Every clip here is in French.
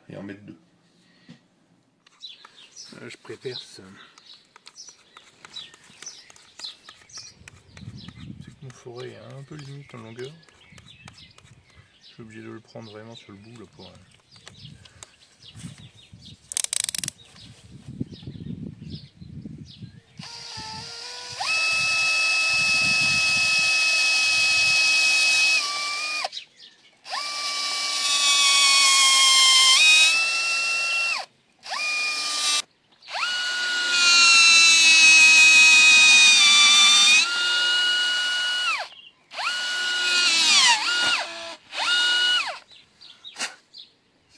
Et en mettre deux. Je préperce. C'est que mon forêt est un peu limite en longueur. Je suis obligé de le prendre vraiment sur le bout là pour.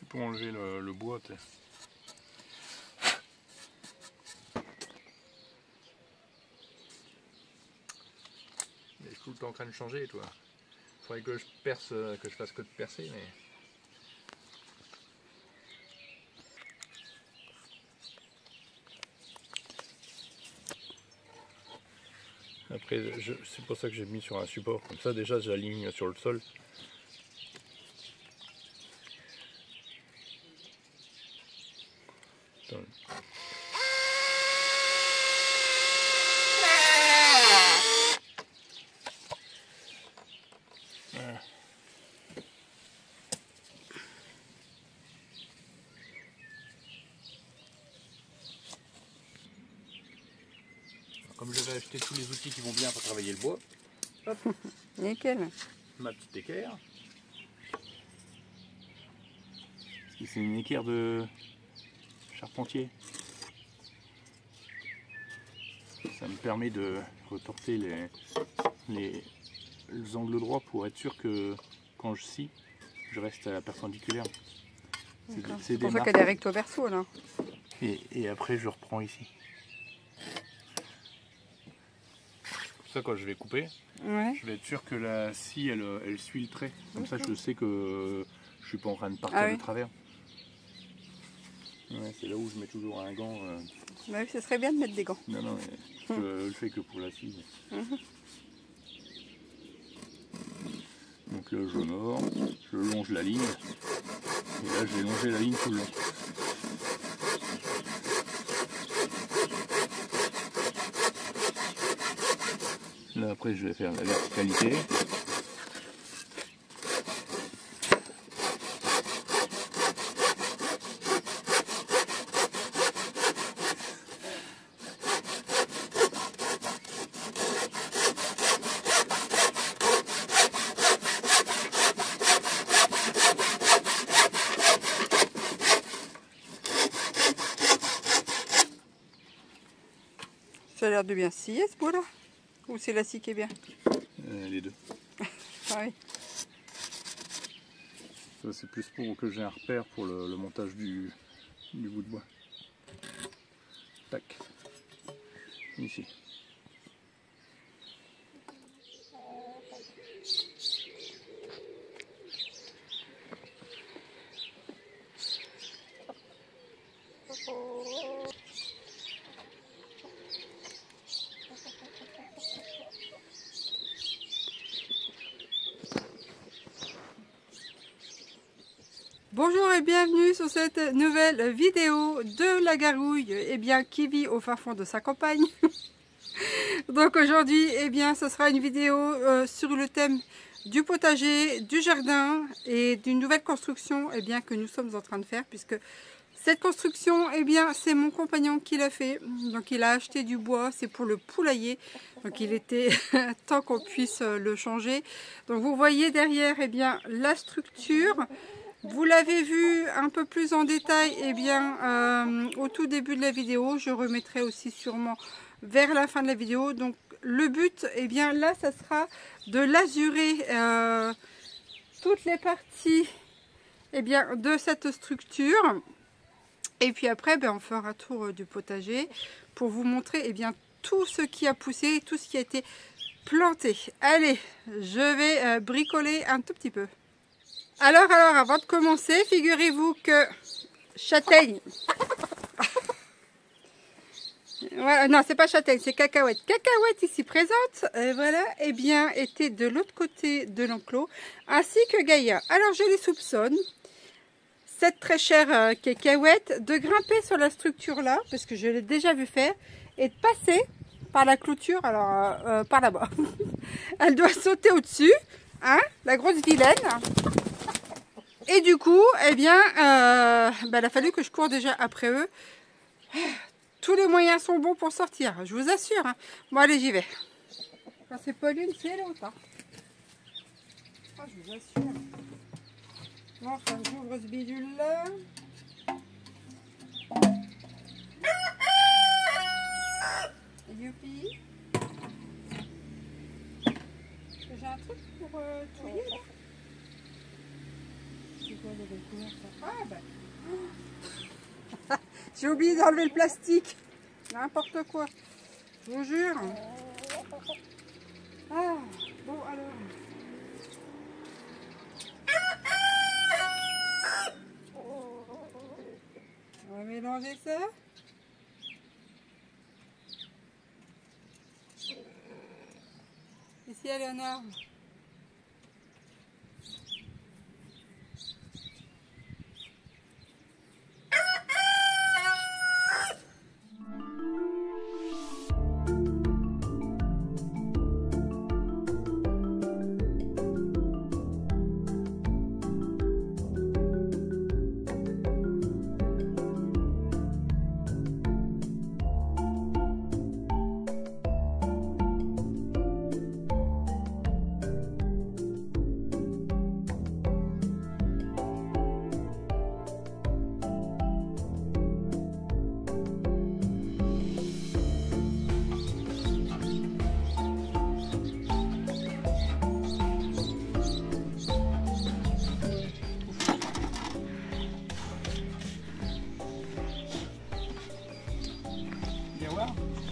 Pour enlever le bois. Mais je suis tout le temps en train de changer, toi. Faudrait que je perce, que je fasse que de percer, mais. Après, c'est pour ça que j'ai mis sur un support. Comme ça, déjà, j'aligne sur le sol. Comme j'avais acheté tous les outils qui vont bien pour travailler le bois, hop, nickel. Ma petite équerre. C'est une équerre de charpentier. Ça me permet de reporter les angles droits pour être sûr que quand je scie, je reste à la perpendiculaire. C'est pour ça qu'elle est recto verso là. Et après je reprends ici. Ça, quand je vais couper, ouais, je vais être sûr que la scie elle suit le trait. Comme ça je sais que je suis pas en train de partir de travers. Ouais, c'est là où je mets toujours un gant. Bah oui, ce serait bien de mettre des gants. Non, non, mais je le fais que pour la scie. Donc là j'honore, je longe la ligne. Et là je vais longer la ligne tout le long. Là après je vais faire la verticalité. Ça a l'air de bien scier ce bois là. Ou c'est la scie qui est bien? Les deux. Ah oui. Ça c'est plus pour que j'ai un repère pour le montage du bout de bois. Tac. Ici. Bonjour et bienvenue sur cette nouvelle vidéo de la Garouille qui vit au fin fond de sa campagne. Donc aujourd'hui, ce sera une vidéo sur le thème du potager, du jardin et d'une nouvelle construction que nous sommes en train de faire, puisque cette construction, c'est mon compagnon qui l'a fait. Donc il a acheté du bois, c'est pour le poulailler. Donc il était temps qu'on puisse le changer. Donc vous voyez derrière la structure. Vous l'avez vu un peu plus en détail au tout début de la vidéo. Je remettrai aussi sûrement vers la fin de la vidéo. Donc le but, eh bien là, ça sera de lazurer toutes les parties de cette structure. Et puis après, on fera un tour du potager pour vous montrer tout ce qui a poussé, tout ce qui a été planté. Allez, je vais bricoler un tout petit peu. Alors, avant de commencer, figurez-vous que châtaigne... Voilà, non, c'est pas châtaigne, c'est cacahuète. Cacahuète ici présente, voilà, était de l'autre côté de l'enclos, ainsi que Gaïa. Alors, je les soupçonne, cette très chère cacahuète, de grimper sur la structure là, parce que je l'ai déjà vu faire, et de passer par la clôture, alors par là-bas. Elle doit sauter au-dessus, hein, la grosse vilaine. Et du coup, il a fallu que je cours déjà après eux. Tous les moyens sont bons pour sortir, je vous assure. Hein. Bon, allez, j'y vais. Quand c'est pas l'une, c'est l'autre. Hein. Oh, je vous assure. Bon, enfin, j'ouvre ce bidule-là. Youpi. J'ai un truc pour touiller, là. C'est quoi le recouvert, ça? Ah, ben... J'ai oublié d'enlever le plastique. N'importe quoi. Je vous jure. Ah, bon alors. On va mélanger ça. Ici, Léonard.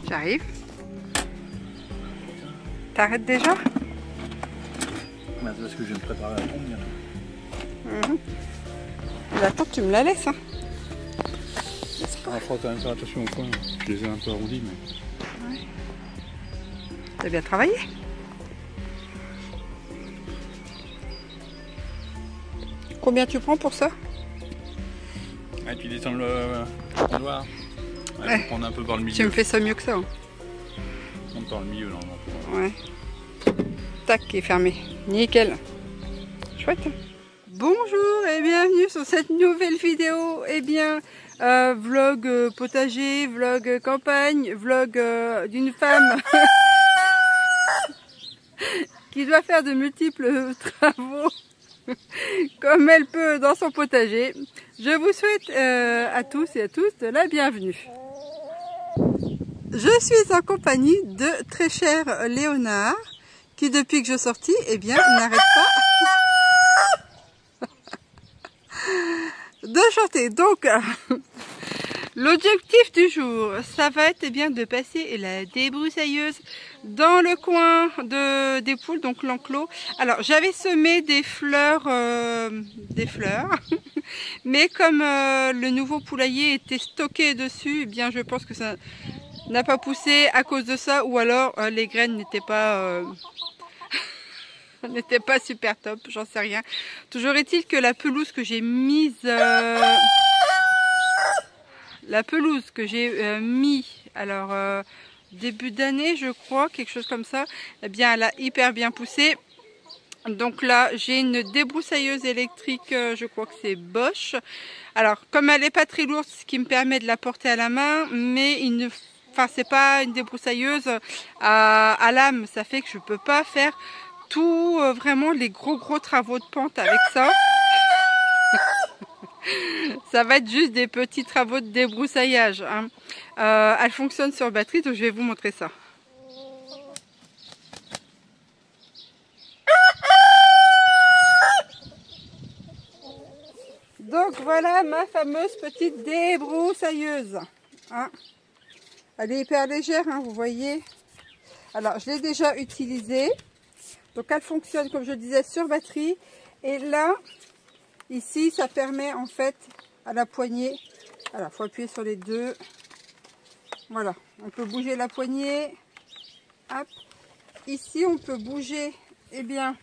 J'arrive. T'arrêtes déjà? C'est parce que je vais me préparer à la pompe bientôt. Attends, tu me la laisses. Hein. Il faudra quand même faire attention au coin. Je les ai un peu arrondis, mais... Ouais. T'as bien travaillé. Combien tu prends pour ça? Ah, tu descends le noir. Ouais, faut prendre un peu par le milieu. Tu me fais ça mieux que ça. Hein. Monte par le milieu, normalement. Ouais. Tac, qui est fermé. Nickel. Chouette. Bonjour et bienvenue sur cette nouvelle vidéo. Vlog potager, vlog campagne, vlog d'une femme qui doit faire de multiples travaux comme elle peut dans son potager. Je vous souhaite à tous et à toutes la bienvenue. Je suis en compagnie de très cher Léonard qui depuis que je sortis, n'arrête pas de chanter. Donc, l'objectif du jour, ça va être de passer la débroussailleuse dans le coin des poules, donc l'enclos. Alors, j'avais semé des fleurs, mais comme le nouveau poulailler était stocké dessus, je pense que ça n'a pas poussé à cause de ça, ou alors les graines n'étaient pas super top, j'en sais rien. Toujours est-il que la pelouse que j'ai mise début d'année, je crois, quelque chose comme ça, elle a hyper bien poussé. Donc là, j'ai une débroussailleuse électrique, je crois que c'est Bosch. Alors, comme elle n'est pas très lourde, ce qui me permet de la porter à la main, mais c'est pas une débroussailleuse à lame, ça fait que je peux pas faire vraiment les gros travaux de pente avec ça. Ça va être juste des petits travaux de débroussaillage. Hein. Elle fonctionne sur batterie, donc je vais vous montrer ça. Donc voilà ma fameuse petite débroussailleuse. Hein. Elle est hyper légère, hein, vous voyez. Alors je l'ai déjà utilisée. Donc elle fonctionne, comme je disais, sur batterie. Et là, ici, ça permet en fait à la poignée. Alors il faut appuyer sur les deux. Voilà, on peut bouger la poignée. Hop. Ici, on peut bouger, eh bien,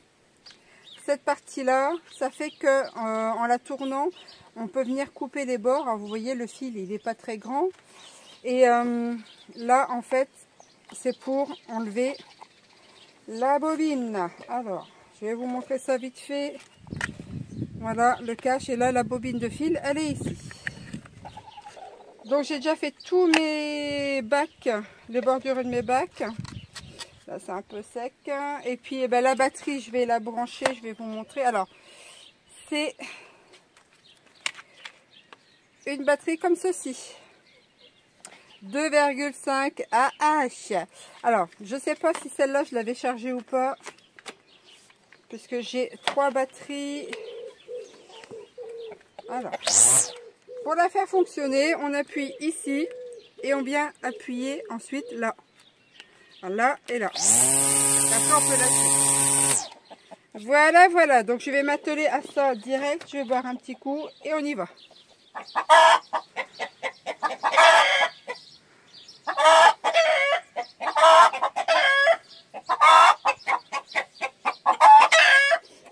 cette partie-là. Ça fait que en la tournant, on peut venir couper les bords. Alors, vous voyez, le fil, il n'est pas très grand. Et là, en fait, c'est pour enlever la bobine. Alors, je vais vous montrer ça vite fait. Voilà, le cache. Et là, la bobine de fil, elle est ici. Donc, j'ai déjà fait tous mes bacs, les bordures de mes bacs. Là, c'est un peu sec. Et puis, eh ben, la batterie, je vais la brancher. Je vais vous montrer. Alors, c'est une batterie comme ceci. 2,5 AH. Alors, je ne sais pas si celle-là, je l'avais chargée ou pas. Puisque j'ai 3 batteries. Alors, pour la faire fonctionner, on appuie ici. Et on vient appuyer ensuite là. Là et là. Après, on peut lâcher. Voilà, voilà. Donc, je vais m'atteler à ça direct. Je vais boire un petit coup et on y va.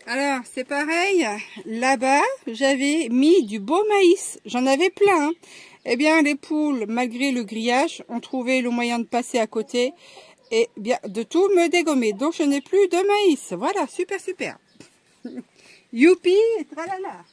Alors, c'est pareil. Là-bas, j'avais mis du beau maïs. J'en avais plein. Hein. Eh bien, les poules, malgré le grillage, ont trouvé le moyen de passer à côté et bien de tout me dégommer. Donc, je n'ai plus de maïs. Voilà, super, super. Youpi, tralala.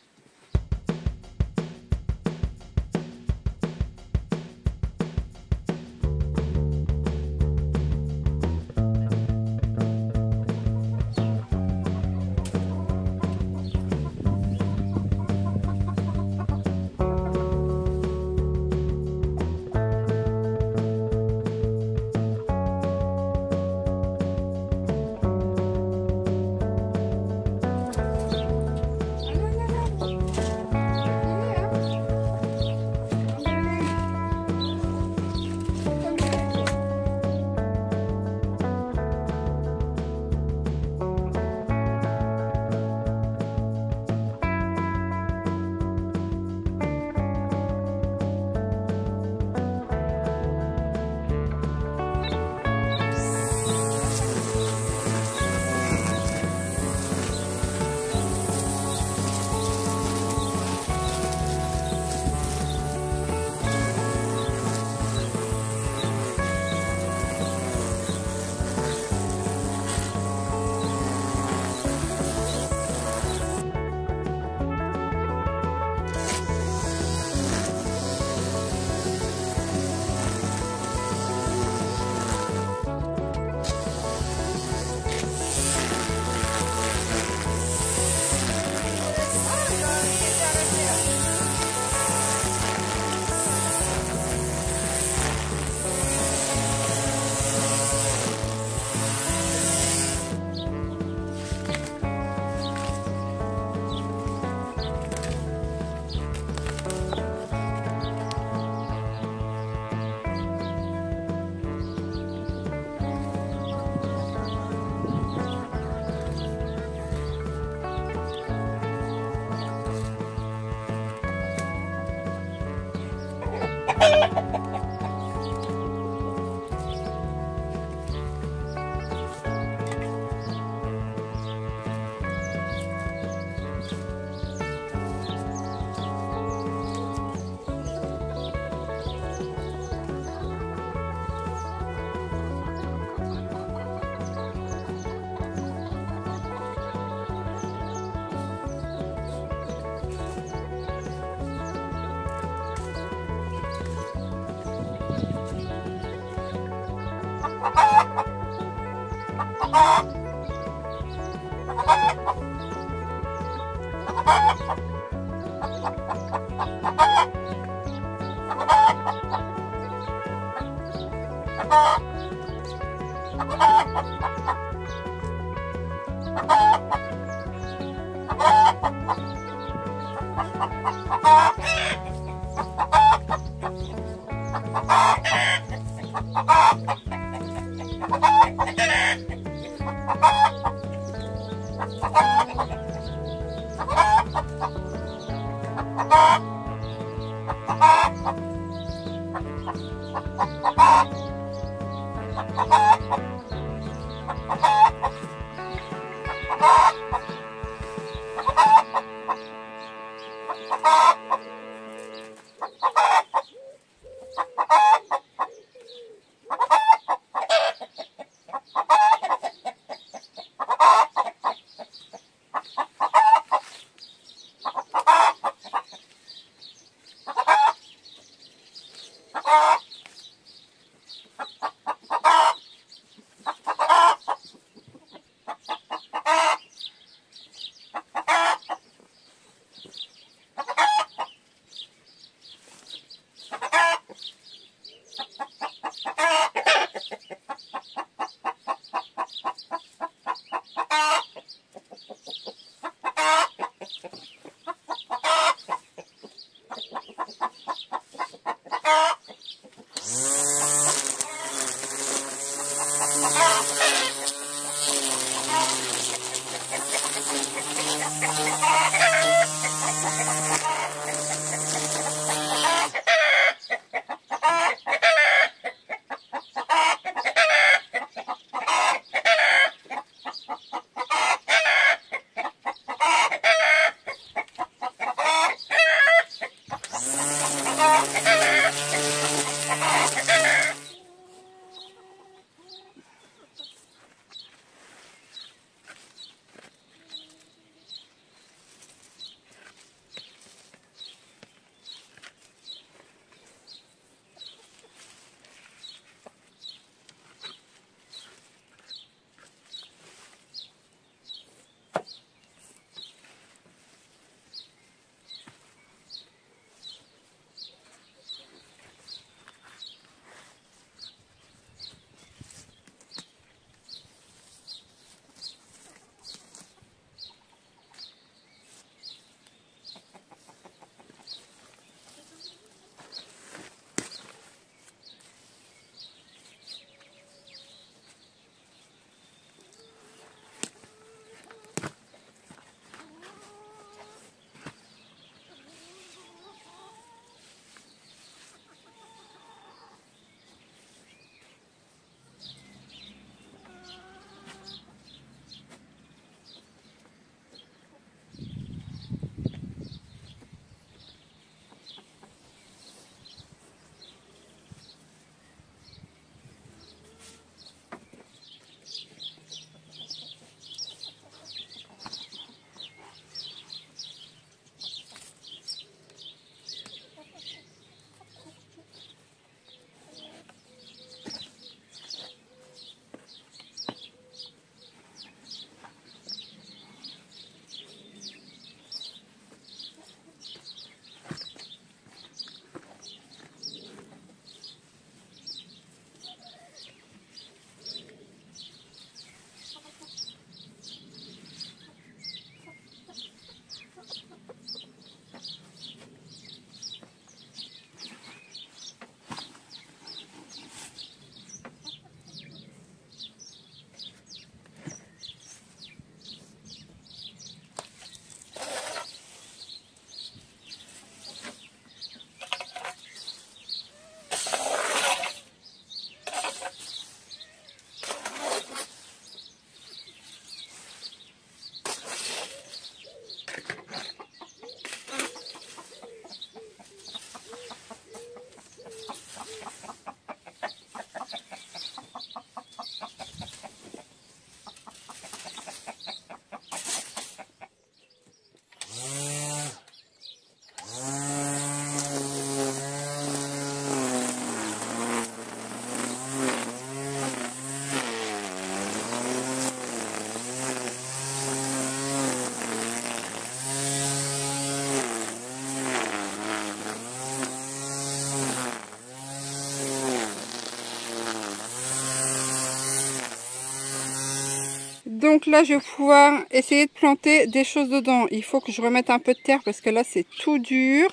Donc là, je vais pouvoir essayer de planter des choses dedans. Il faut que je remette un peu de terre parce que là, c'est tout dur.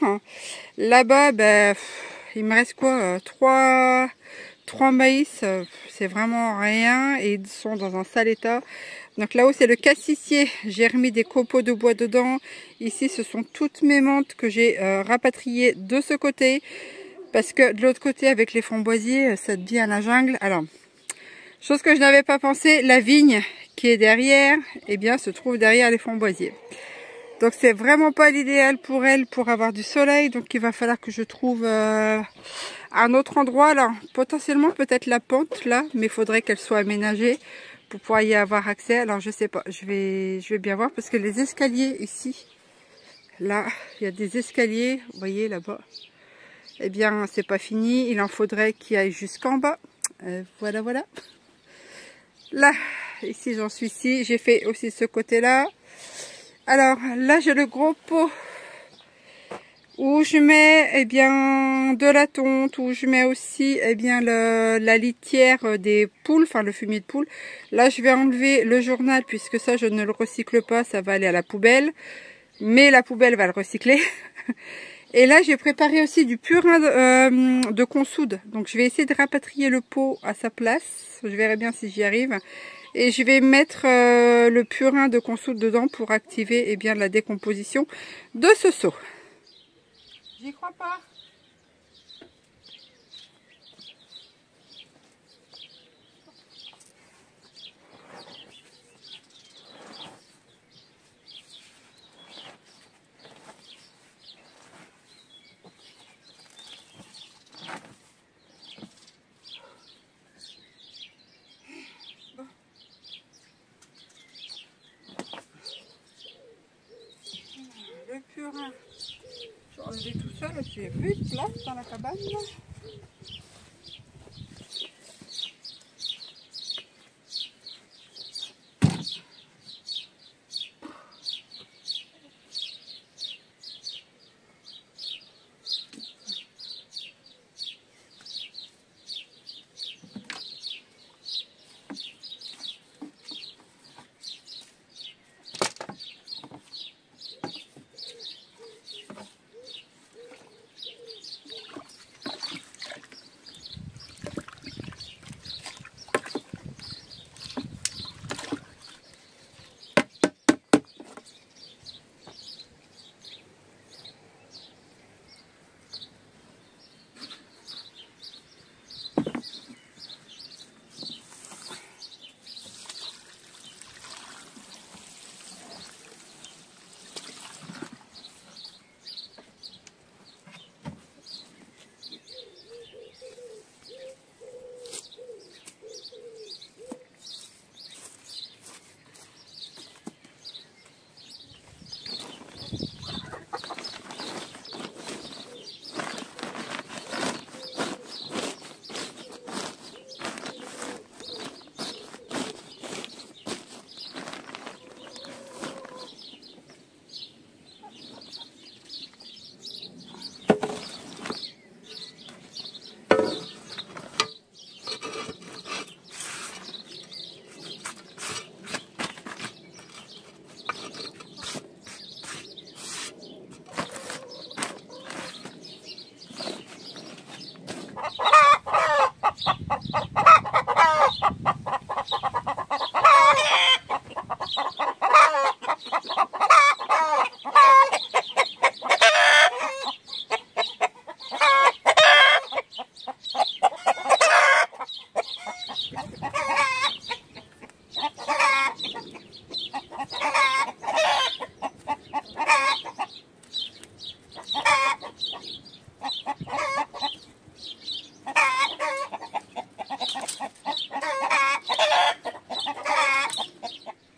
Là-bas, ben, il me reste quoi, 3 maïs. C'est vraiment rien et ils sont dans un sale état. Donc là-haut, c'est le cassissier. J'ai remis des copeaux de bois dedans. Ici, ce sont toutes mes menthes que j'ai rapatriées de ce côté. Parce que de l'autre côté, avec les framboisiers, ça devient la jungle. Alors, chose que je n'avais pas pensé, la vigne qui est derrière, eh bien, se trouve derrière les framboisiers. Donc, c'est vraiment pas l'idéal pour elle pour avoir du soleil. Donc, il va falloir que je trouve un autre endroit. Alors, potentiellement, peut-être la pente là, mais il faudrait qu'elle soit aménagée pour pouvoir y avoir accès. Alors, je sais pas, je vais bien voir parce que les escaliers ici, là, il y a des escaliers, vous voyez là-bas. Eh bien, c'est pas fini. Il en faudrait qu'il aille jusqu'en bas. Voilà, voilà. Là, ici, j'en suis ici. J'ai fait aussi ce côté-là. Alors, là, j'ai le gros pot où je mets, eh bien, de la tonte, où je mets aussi, eh bien, la litière des poules, enfin, le fumier de poule. Là, je vais enlever le journal puisque ça, je ne le recycle pas. Ça va aller à la poubelle. Mais la poubelle va le recycler. Et là, j'ai préparé aussi du purin de consoude. Donc, je vais essayer de rapatrier le pot à sa place. Je verrai bien si j'y arrive. Et je vais mettre le purin de consoude dedans pour activer eh bien, la décomposition de ce seau. J'y crois pas. Le purin, je vais enlever tout ça, parce qu'il n'y a plus de place dans la cabane. Là.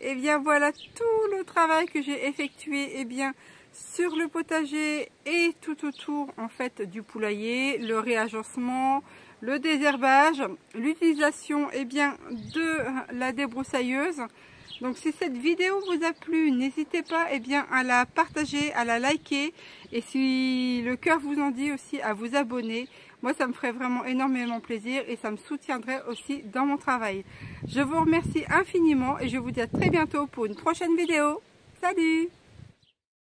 Et bien voilà tout le travail que j'ai effectué eh bien, sur le potager et tout autour en fait du poulailler, le réagencement, le désherbage, l'utilisation eh bien, de la débroussailleuse. Donc si cette vidéo vous a plu, n'hésitez pas eh bien, à la partager, à la liker et si le cœur vous en dit aussi à vous abonner. moi ça me ferait vraiment énormément plaisir et ça me soutiendrait aussi dans mon travail. Je vous remercie infiniment et je vous dis à très bientôt pour une prochaine vidéo. Salut!